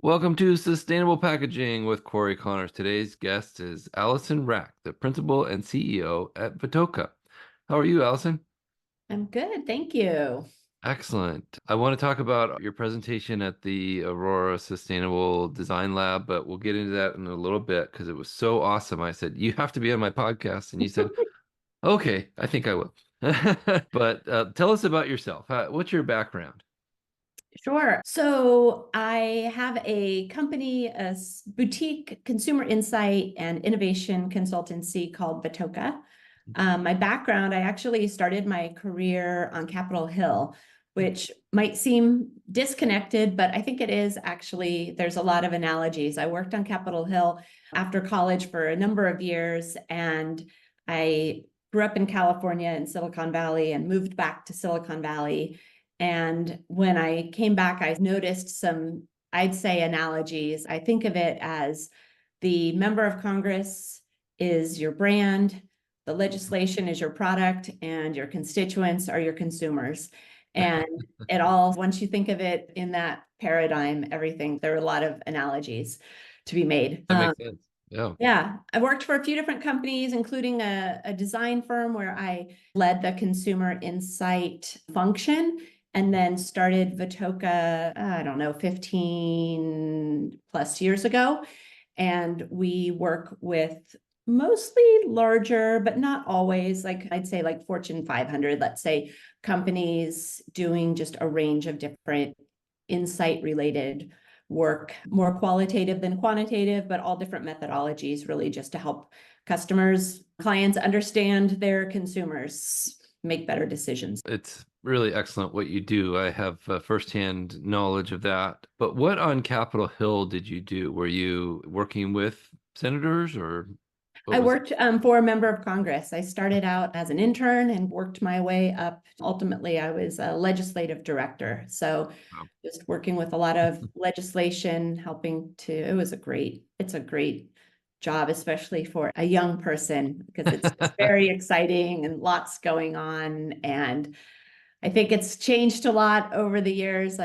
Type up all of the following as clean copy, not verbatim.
Welcome to Sustainable Packaging with Cory Connors. Today's guest is Allison Rak, the principal and CEO at Vatoca. How are you, Allison? I'm good, thank you. Excellent. I want to talk about your presentation at the Aurora Sustainable Design Lab, but we'll get into that in a little bit because it was so awesome. I said, you have to be on my podcast. And you said, okay, I think I will. But tell us about yourself. What's your background? Sure. So I have a company, boutique consumer insight and innovation consultancy called Vatoca. My background, I actually started my career on Capitol Hill, which might seem disconnected, but I think it is actually, there's a lot of analogies. I worked on Capitol Hill after college for a number of years, and I grew up in California in Silicon Valley and moved back to Silicon Valley. And when I came back, I noticed some, I'd say, analogies. I think of it as the member of Congress is your brand, the legislation is your product, and your constituents are your consumers. And it all, once you think of it in that paradigm, everything, there are a lot of analogies to be made. That makes sense. Yeah. Yeah, I worked for a few different companies, including a design firm where I led the consumer insight function, and then started Vatoca, I don't know, 15 plus years ago. And we work with mostly larger, but not always, like I'd say like Fortune 500, let's say, companies doing just a range of different insight related work, more qualitative than quantitative, but all different methodologies really just to help customers, clients understand their consumers, make better decisions. It's really excellent what you do. I have firsthand knowledge of that. But what on Capitol Hill did you do? Were you working with senators or what I was worked for a member of Congress. I started out as an intern and worked my way up. Ultimately, I was a legislative director. So wow. just working with a lot of legislation, helping to, it's a great job, especially for a young person, because it's just very exciting and lots going on. And I think it's changed a lot over the years.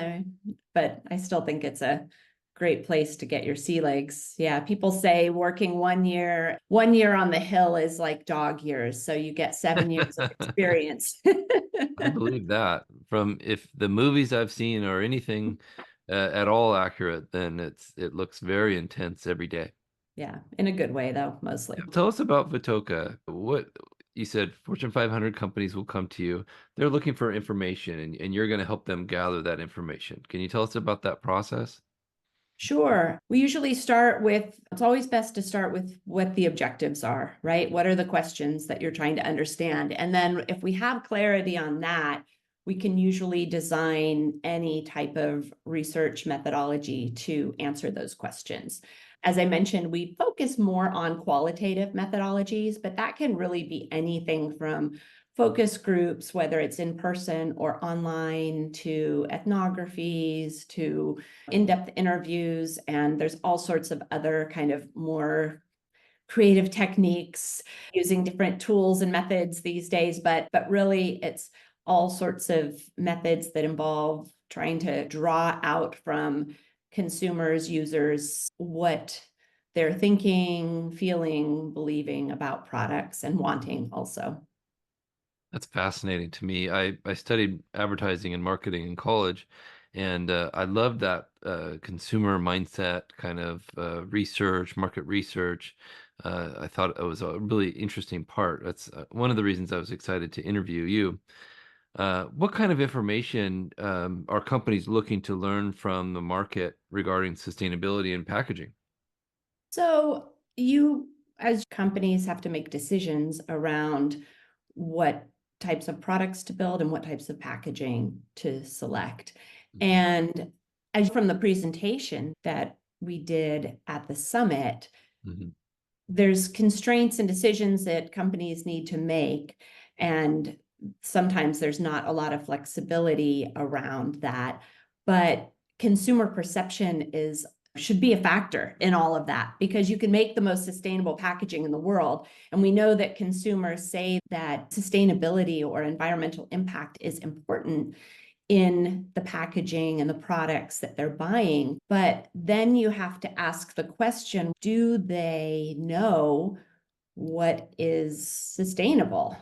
But I still think it's a great place to get your sea legs. Yeah, people say working 1 year on the Hill is like dog years. So you get 7 years of experience. I believe that. From if the movies I've seen are anything at all accurate, then it looks very intense every day. Yeah, in a good way though, mostly. Tell us about Vatoca. What you said, Fortune 500 companies will come to you. They're looking for information and you're going to help them gather that information. Can you tell us about that process? Sure. We usually start with, it's always best to start with what the objectives are, right? What are the questions that you're trying to understand? And then if we have clarity on that, we can usually design any type of research methodology to answer those questions. As I mentioned, we focus more on qualitative methodologies, but that can really be anything from focus groups, whether it's in person or online, to ethnographies, to in-depth interviews, and there's all sorts of other kind of more creative techniques using different tools and methods these days, but really it's all sorts of methods that involve trying to draw out from consumers, users, what they're thinking, feeling, believing about products and wanting also. That's fascinating to me. I studied advertising and marketing in college, and I loved that consumer mindset kind of research, market research. I thought it was a really interesting part. That's one of the reasons I was excited to interview you. What kind of information are companies looking to learn from the market regarding sustainability and packaging? So you, as companies, have to make decisions around what types of products to build and what types of packaging to select. Mhm. And as from the presentation that we did at the summit, Mhm. there's constraints and decisions that companies need to make. And sometimes there's not a lot of flexibility around that. But consumer perception is should be a factor in all of that, because you can make the most sustainable packaging in the world. And we know that consumers say that sustainability or environmental impact is important in the packaging and the products that they're buying. But then you have to ask the question, do they know what is sustainable?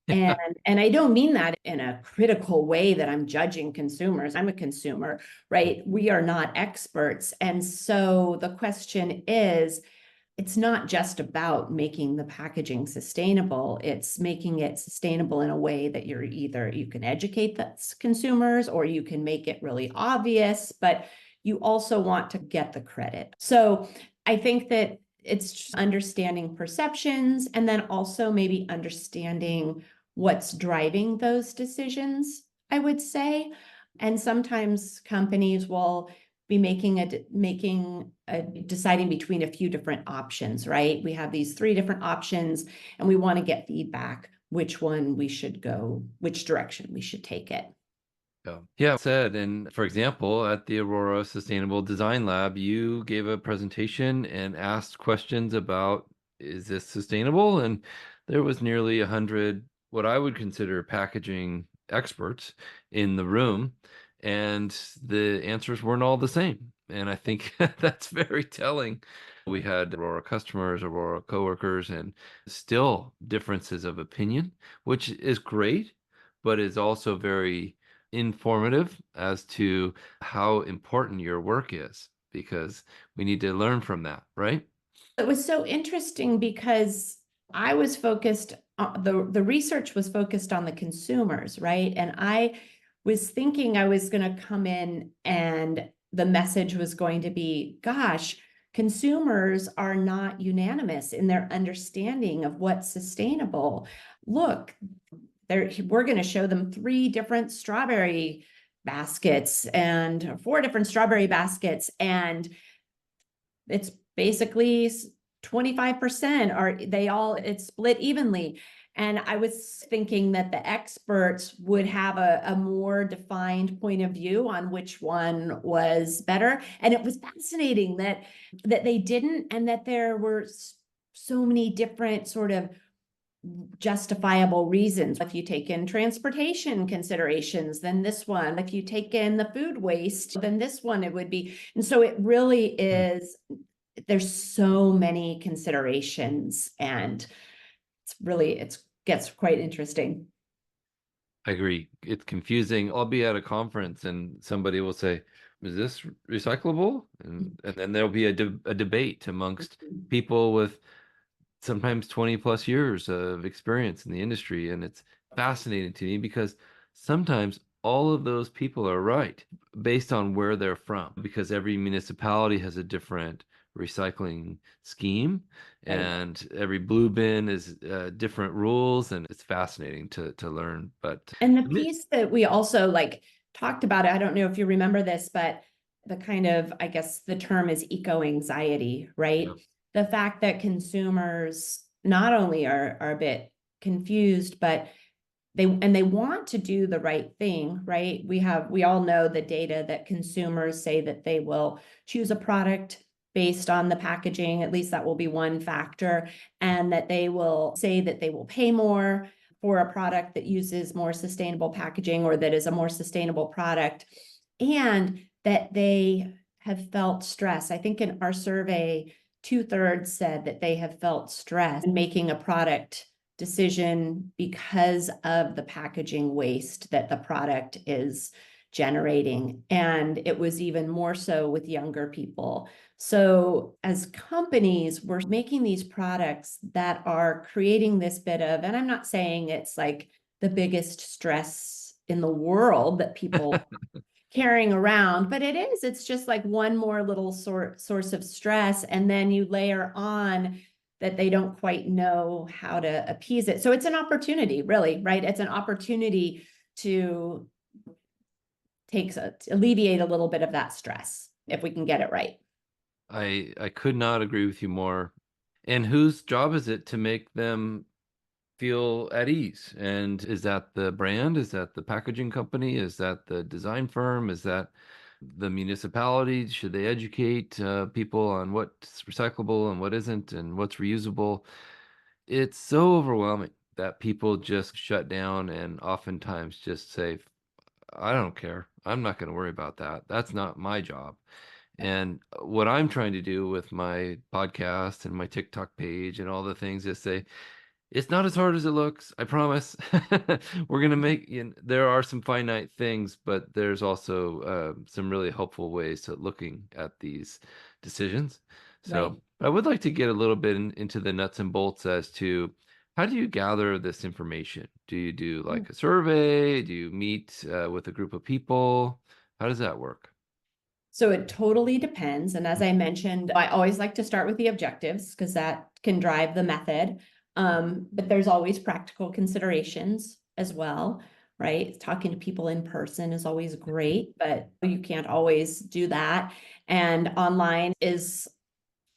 And and I don't mean that in a critical way that I'm judging consumers. I'm a consumer, right? We are not experts. And so the question is, it's not just about making the packaging sustainable, it's making it sustainable in a way that you can educate the consumers or you can make it really obvious, but you also want to get the credit. So I think that it's just understanding perceptions and then also maybe understanding what's driving those decisions, I would say. And sometimes companies will be deciding between a few different options, right? We have these three different options and we want to get feedback which one we should go, which direction we should take it. Yeah. Yeah, said. And for example, at the Aurora Sustainable Design Lab, you gave a presentation and asked questions about, is this sustainable? And there was nearly 100 what I would consider packaging experts in the room, and the answers weren't all the same. And I think that's very telling. We had Aurora customers, Aurora coworkers, and still differences of opinion, which is great, but is also very informative as to how important your work is, because we need to learn from that, right? It was so interesting because I was focused the research was focused on the consumers, right? And I was thinking I was going to come in and the message was going to be, gosh, consumers are not unanimous in their understanding of what's sustainable. Look, we're going to show them 3 different strawberry baskets and 4 different strawberry baskets, and it's basically 25% are it's split evenly. And I was thinking that the experts would have a more defined point of view on which one was better. And it was fascinating that they didn't, and that there were so many different sort of justifiable reasons. If you take in transportation considerations, then this one. If you take in the food waste, then this one it would be. And so it really Mm. is, there's so many considerations, and it gets quite interesting. I agree. It's confusing. I'll be at a conference and somebody will say, "Is this recyclable?" And then there'll be a debate amongst people with sometimes 20 plus years of experience in the industry. And it's fascinating to me because sometimes all of those people are right based on where they're from, because every municipality has a different recycling scheme Right. and every blue bin is different rules, and it's fascinating to learn. But And the admit, piece that we also like talked about, I don't know if you remember this, but the kind of, I guess the term is eco anxiety, yeah, right? The fact that consumers not only are a bit confused, but they want to do the right thing, right? We all know the data that consumers say that they will choose a product based on the packaging, at least that will be one factor, and that they will say that they will pay more for a product that uses more sustainable packaging or that is a more sustainable product, and that they have felt stress. I think in our survey, 2/3 said that they have felt stress in making a product decision because of the packaging waste that the product is generating. And it was even more so with younger people. So, as companies, we're making these products that are creating this bit of, and I'm not saying it's like the biggest stress in the world that people carrying around, but it's just like one more little source of stress, and then you layer on that they don't quite know how to appease it. So it's an opportunity, really, right? It's an opportunity to alleviate a little bit of that stress if we can get it right. I could not agree with you more. And whose job is it to make them feel at ease? And is that the brand? Is that the packaging company? Is that the design firm? Is that the municipality? Should they educate people on what's recyclable and what isn't and what's reusable? It's so overwhelming that people just shut down and oftentimes just say, I don't care. I'm not going to worry about that. That's not my job. And what I'm trying to do with my podcast and my TikTok page and all the things is say, it's not as hard as it looks, I promise. We're gonna make, there are some finite things, but there's also some really helpful ways to looking at these decisions. Right. So I would like to get a little bit into the nuts and bolts as to how do you gather this information? Do you do like a survey? Do you meet with a group of people? How does that work? So it totally depends. And as I mentioned, I always like to start with the objectives because that can drive the method. But there's always practical considerations as well, right? Talking to people in person is always great, but you can't always do that. And online is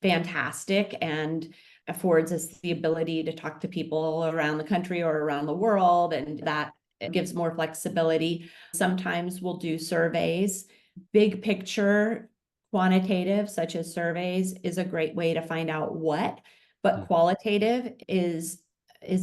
fantastic and affords us the ability to talk to people around the country or around the world, and that gives more flexibility. Sometimes we'll do surveys. Big picture, quantitative, such as surveys, is a great way to find out what, but qualitative is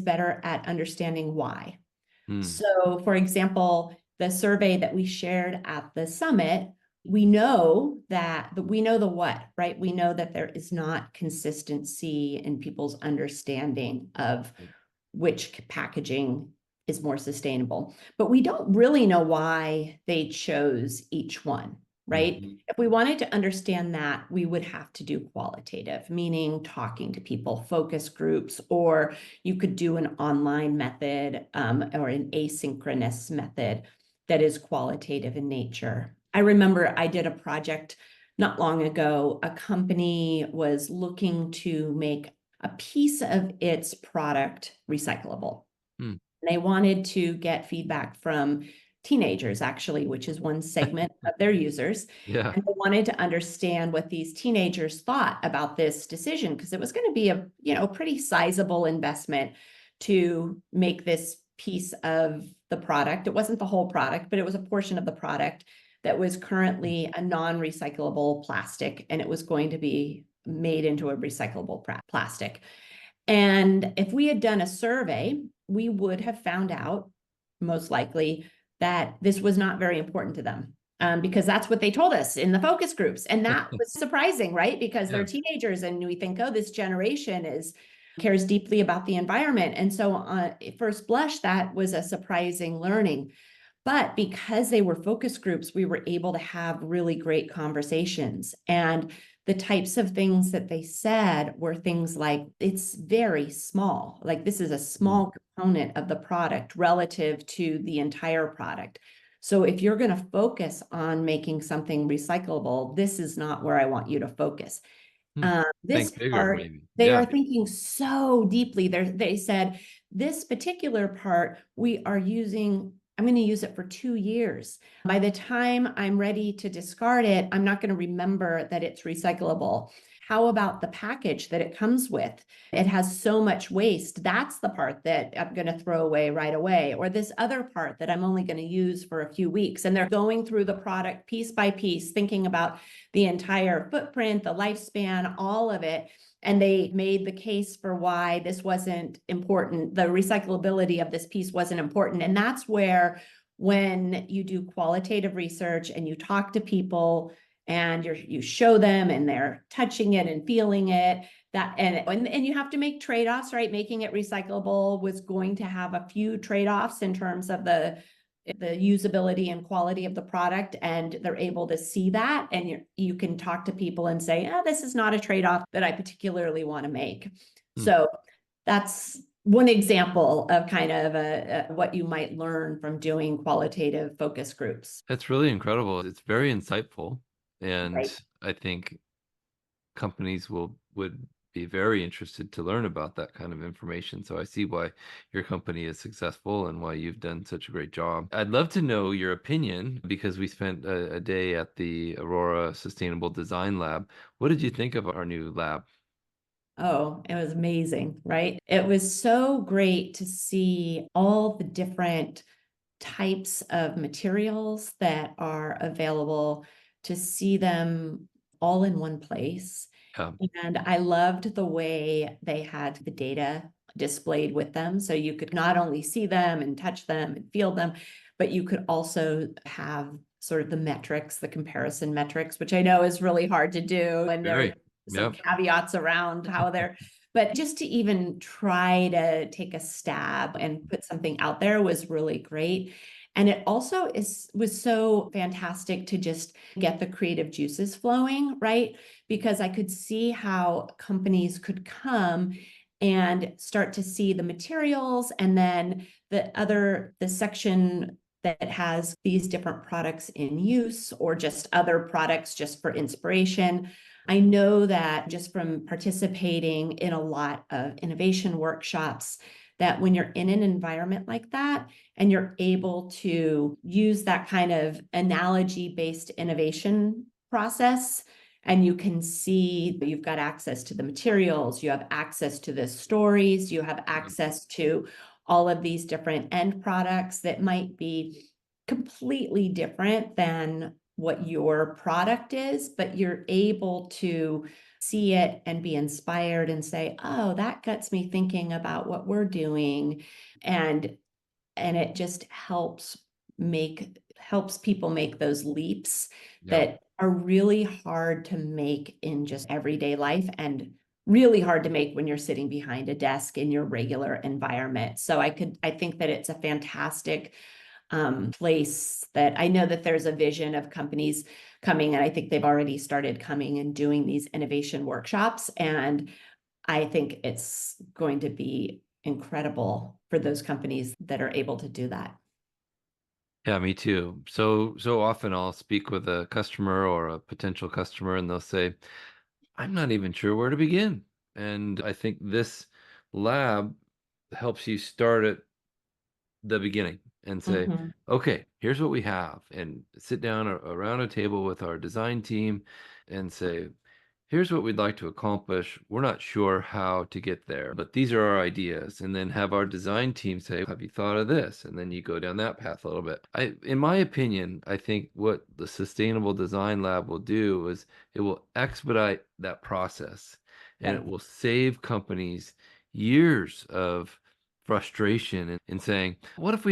better at understanding why. Hmm. So, for example, the survey that we shared at the summit, we know that we know the what, right? We know that there is not consistency in people's understanding of which packaging is more sustainable. But we don't really know why they chose each one, right? Mhm. If we wanted to understand that, we would have to do qualitative, meaning talking to people, focus groups, or you could do an online method or an asynchronous method that is qualitative in nature. I remember I did a project not long ago. A company was looking to make a piece of its product recyclable. Hmm. They wanted to get feedback from teenagers, actually, which is one segment of their users. Yeah. And they wanted to understand what these teenagers thought about this decision, because it was going to be a, pretty sizable investment to make this piece of the product. It wasn't the whole product, but it was a portion of the product that was currently a non-recyclable plastic, and it was going to be made into a recyclable plastic. And if we had done a survey, we would have found out, most likely, that this was not very important to them. Because that's what they told us in the focus groups. And that was surprising, right? Because they're Yeah. teenagers and we think, oh, this generation cares deeply about the environment. And so at first blush, that was a surprising learning. But because they were focus groups, we were able to have really great conversations. And the types of things that they said were things like, it's very small. Like, this is a Mm. small component of the product relative to the entire product. So if you're going to focus on making something recyclable, this is not where I want you to focus. Hmm. This Think bigger, part, maybe. they Yeah. are thinking so deeply. They said, this particular part, I'm going to use it for 2 years. By the time I'm ready to discard it, I'm not going to remember that it's recyclable. How about the package that it comes with? It has so much waste. That's the part that I'm going to throw away right away. Or this other part that I'm only going to use for a few weeks. And they're going through the product piece by piece, thinking about the entire footprint, the lifespan, all of it. And they made the case for why this wasn't important. The recyclability of this piece wasn't important. And that's where, when you do qualitative research and you talk to people and you show them and they're touching it and feeling it, that and you have to make trade-offs, right? Making it recyclable was going to have a few trade-offs in terms of the usability and quality of the product, and they're able to see that, and you can talk to people and say, oh, this is not a trade-off that I particularly want to make. Hmm. So that's one example of kind of what you might learn from doing qualitative focus groups. That's really incredible. It's very insightful, and Right. I think companies would be very interested to learn about that kind of information. So I see why your company is successful and why you've done such a great job. I'd love to know your opinion because we spent a day at the Aurora Sustainable Design Lab. What did you think of our new lab? Oh, it was amazing, right? It was so great to see all the different types of materials that are available, to see them all in one place. Yeah. And I loved the way they had the data displayed with them. So you could not only see them and touch them and feel them, but you could also have sort of the metrics, the comparison metrics, which I know is really hard to do. And there are Very. some Yep. caveats around how they're, but just to even try to take a stab and put something out there was really great. And it also was so fantastic to just get the creative juices flowing, right? Because I could see how companies could come and start to see the materials, and then the section that has these different products in use, or just other products just for inspiration. I know that just from participating in a lot of innovation workshops, that when you're in an environment like that and you're able to use that kind of analogy-based innovation process, and you can see that you've got access to the materials, you have access to the stories, you have Yep. access to all of these different end products that might be completely different than what your product is, but you're able to see it and be inspired and say, oh, that gets me thinking about what we're doing. And it just helps people make those leaps Yep. that are really hard to make in just everyday life, and really hard to make when you're sitting behind a desk in your regular environment. So I think that it's a fantastic place that I know that there's a vision of companies coming, and I think they've already started coming and doing these innovation workshops. And I think it's going to be incredible for those companies that are able to do that. Yeah, me too. So often I'll speak with a customer or a potential customer and they'll say, I'm not even sure where to begin. And I think this lab helps you start at the beginning and say, Mhm. okay, here's what we have, and sit down around a table with our design team and say, here's what we'd like to accomplish. We're not sure how to get there, but these are our ideas. And then have our design team say, have you thought of this? And then you go down that path a little bit. In my opinion, I think what the Sustainable Design Lab will do is it will expedite that process, and it Right. will save companies years of frustration in saying, what if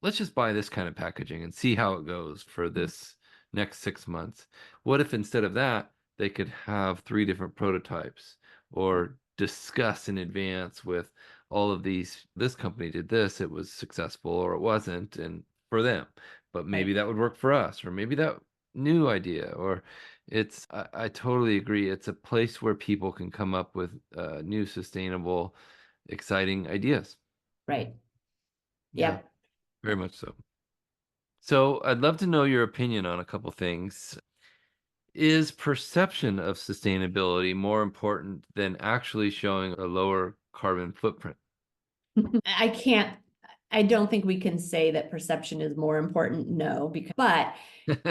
let's just buy this kind of packaging and see how it goes for this next 6 months? What if instead of that, they could have three different prototypes or discuss in advance with all of these, this company did this, it was successful or it wasn't, and for them, but maybe Right. that would work for us, or maybe that new idea, or I totally agree. It's a place where people can come up with new, sustainable, exciting ideas. Right. Yeah, Yep. very much so. So I'd love to know your opinion on a couple things. Is perception of sustainability more important than actually showing a lower carbon footprint? I can't, I don't think we can say that perception is more important. No, because, but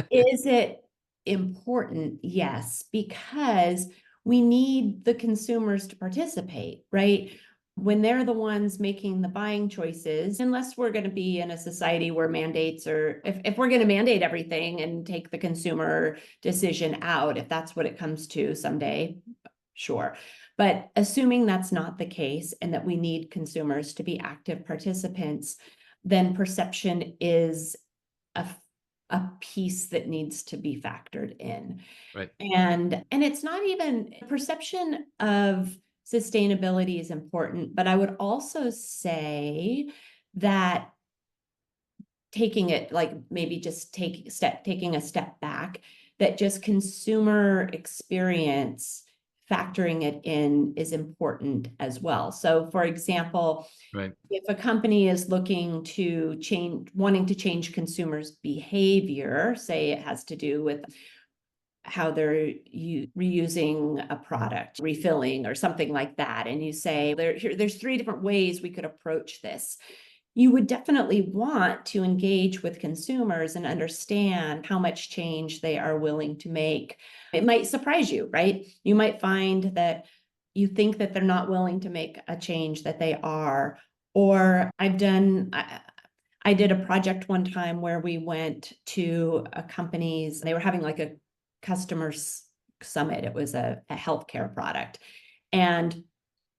is it important? Yes, because we need the consumers to participate, right? When they're the ones making the buying choices, unless we're going to be in a society where mandates, or if we're going to mandate everything and take the consumer decision out, if that's what it comes to someday, sure. But assuming that's not the case and that we need consumers to be active participants, then perception is a piece that needs to be factored in. Right. And it's not even perception of sustainability is important, but I would also say that taking it, like maybe just taking a step back, that just consumer experience, factoring it in is important as well. So for example, Right. if a company is wanting to change consumers' behavior, say it has to do with how they're reusing a product, refilling or something like that, and you say there's three different ways we could approach this, you would definitely want to engage with consumers and understand how much change they are willing to make. It might surprise you, right? You might find that you think that they're not willing to make a change, that they are. Or I did a project one time where we went to a company's, they were having like a customer summit. It was a healthcare product. And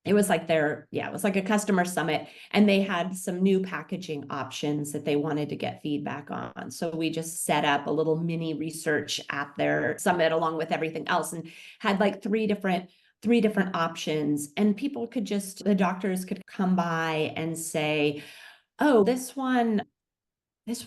It was like it was like a customer summit, and they had some new packaging options that they wanted to get feedback on. So we just set up a little mini research at their summit along with everything else, and had like three different options, and people could just, the doctors could come by and say, oh, this one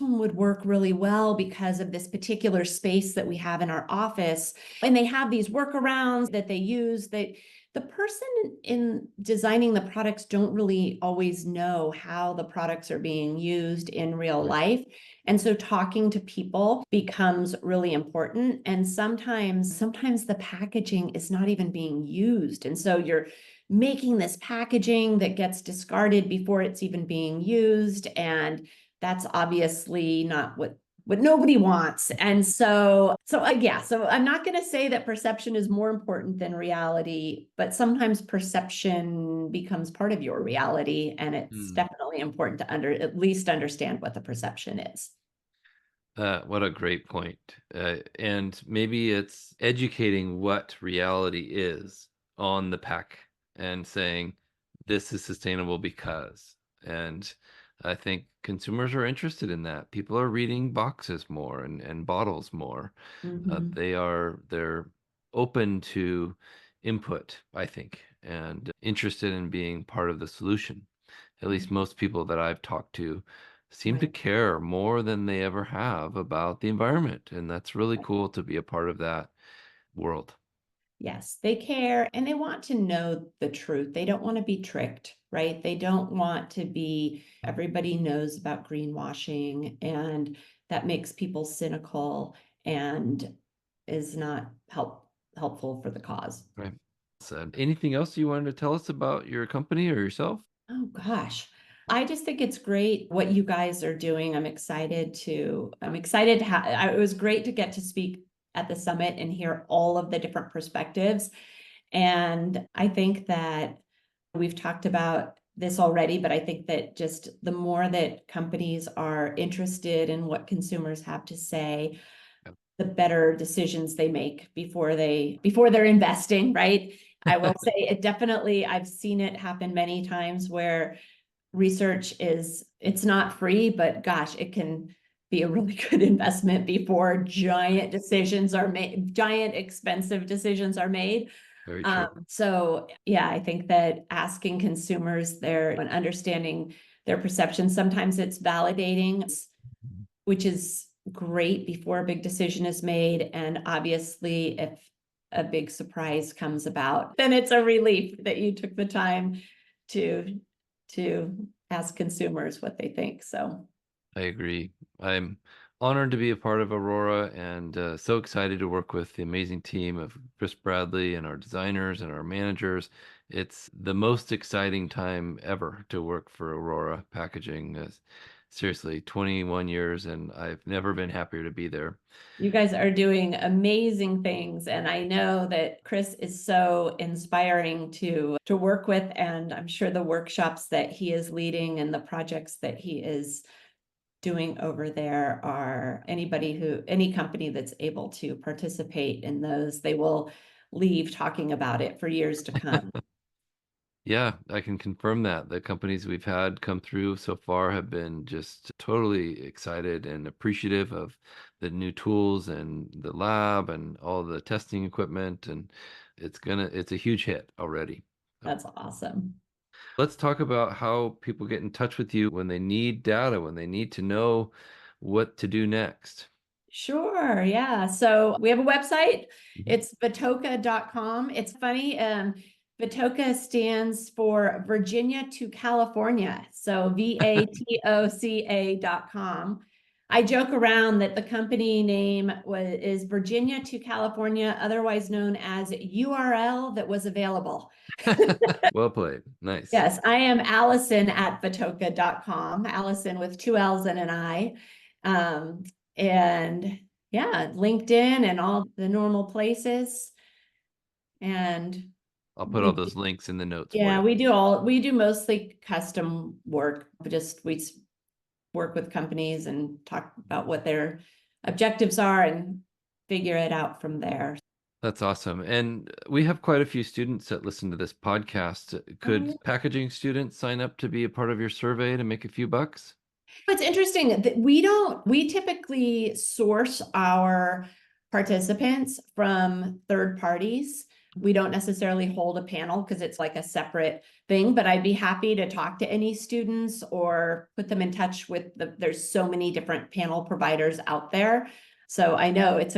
would work really well because of this particular space that we have in our office. And they have these workarounds that they use that the person in designing the products don't really always know how the products are being used in real Right. life. And so talking to people becomes really important. And sometimes the packaging is not even being used. And so you're making this packaging that gets discarded before it's even being used. And that's obviously not what nobody wants. And so I'm not going to say that perception is more important than reality, but sometimes perception becomes part of your reality, and it's Hmm. definitely important to at least understand what the perception is. What a great point. And maybe it's educating what reality is on the pack and saying this is sustainable because. And I think consumers are interested in that. People are reading boxes more and bottles more. Mhm. They're open to input, I think, and interested in being part of the solution. At least most people that I've talked to seem to Right. care more than they ever have about the environment, and that's really cool to be a part of that world. Yes, they care and they want to know the truth. They don't want to be tricked, right? They don't want to be, everybody knows about greenwashing, and that makes people cynical and is not helpful for the cause. Right. So, anything else you wanted to tell us about your company or yourself? Oh gosh. I just think it's great what you guys are doing. I'm excited to have, it was great to get to speak at the summit and hear all of the different perspectives. And I think that we've talked about this already, but I think that just the more that companies are interested in what consumers have to say, Yep. the better decisions they make before they're investing, right? I will say it definitely, I've seen it happen many times where it's not free, but gosh, it can be a really good investment before giant expensive decisions are made. Very true. So yeah, I think that asking consumers and understanding their perception, sometimes it's validating, which is great before a big decision is made. And obviously, if a big surprise comes about, then it's a relief that you took the time to ask consumers what they think. So I agree. I'm honored to be a part of Aurora and so excited to work with the amazing team of Chris Bradley and our designers and our managers. It's the most exciting time ever to work for Aurora Packaging. Seriously, 21 years, and I've never been happier to be there. you guys are doing amazing things, and I know that Chris is so inspiring to work with, and I'm sure the workshops that he is leading and the projects that he is doing over there are any company that's able to participate in those, they will leave talking about it for years to come. Yeah, I can confirm that. The companies we've had come through so far have been just totally excited and appreciative of the new tools and the lab and all the testing equipment. And it's a huge hit already. So That's awesome. let's talk about how people get in touch with you when they need data, when they need to know what to do next. Sure, yeah. So we have a website. Mhm. It's vatoca.com. It's funny, Vatoca stands for Virginia to California. So VATOCA.com. I joke around that the company name is Virginia to California, otherwise known as URL that was available. Well played. Nice. Yes, I am Allison at Vatoca.com, Allison with two L's and an I. Um, and yeah, LinkedIn and all the normal places. And I'll put all we, those links in the notes for yeah, you. we do mostly custom work. Work with companies and talk about what their objectives are and figure it out from there. That's awesome. And we have quite a few students that listen to this podcast. Oh, Could yeah. packaging students sign up to be a part of your survey to make a few bucks? It's interesting that we typically source our participants from third parties. We don't necessarily hold a panel because it's like a separate thing, but I'd be happy to talk to any students or put them in touch with there's so many different panel providers out there. So I know it is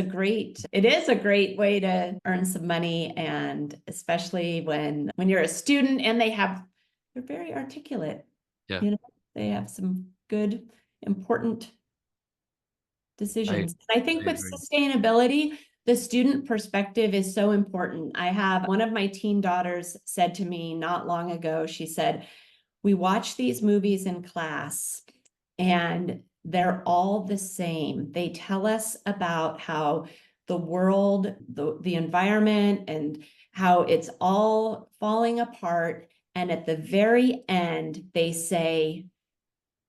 a great way to earn some money, and especially when you're a student and they're very articulate. Yeah, You know, they have some good, important I decisions. I think I with agree. sustainability, the student perspective is so important. I have one of my teen daughters said to me not long ago, she said, we watch these movies in class and they're all the same. They tell us about how the world, the environment, and how it's all falling apart. And at the very end, they say,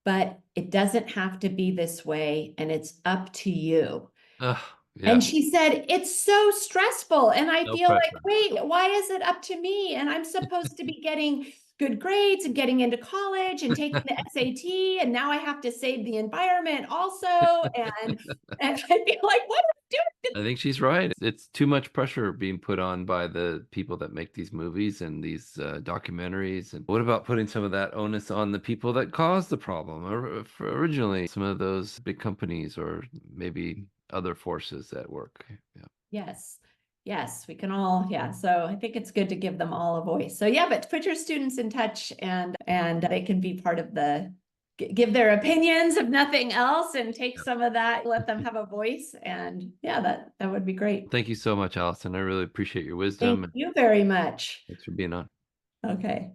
but it doesn't have to be this way, and it's up to you. Ugh, yeah, And she said, it's so stressful. And I no feel like, pressure. wait, why is it up to me? And I'm supposed to be getting good grades and getting into college and taking the SAT. And now I have to save the environment also. And I feel like, what am I doing? I think she's right. It's too much pressure being put on by the people that make these movies and these documentaries. And what about putting some of that onus on the people that caused the problem originally? Some of those big companies or maybe other forces at work. Yeah. Yes. Yes, we can all, yeah. So I think it's good to give them all a voice. So yeah, but put your students in touch, and they can be part of give their opinions if nothing else, and take some of that, let them have a voice. And yeah, that would be great. Thank you so much, Allison. I really appreciate your Thank wisdom. you very much. Thanks for being on. Okay.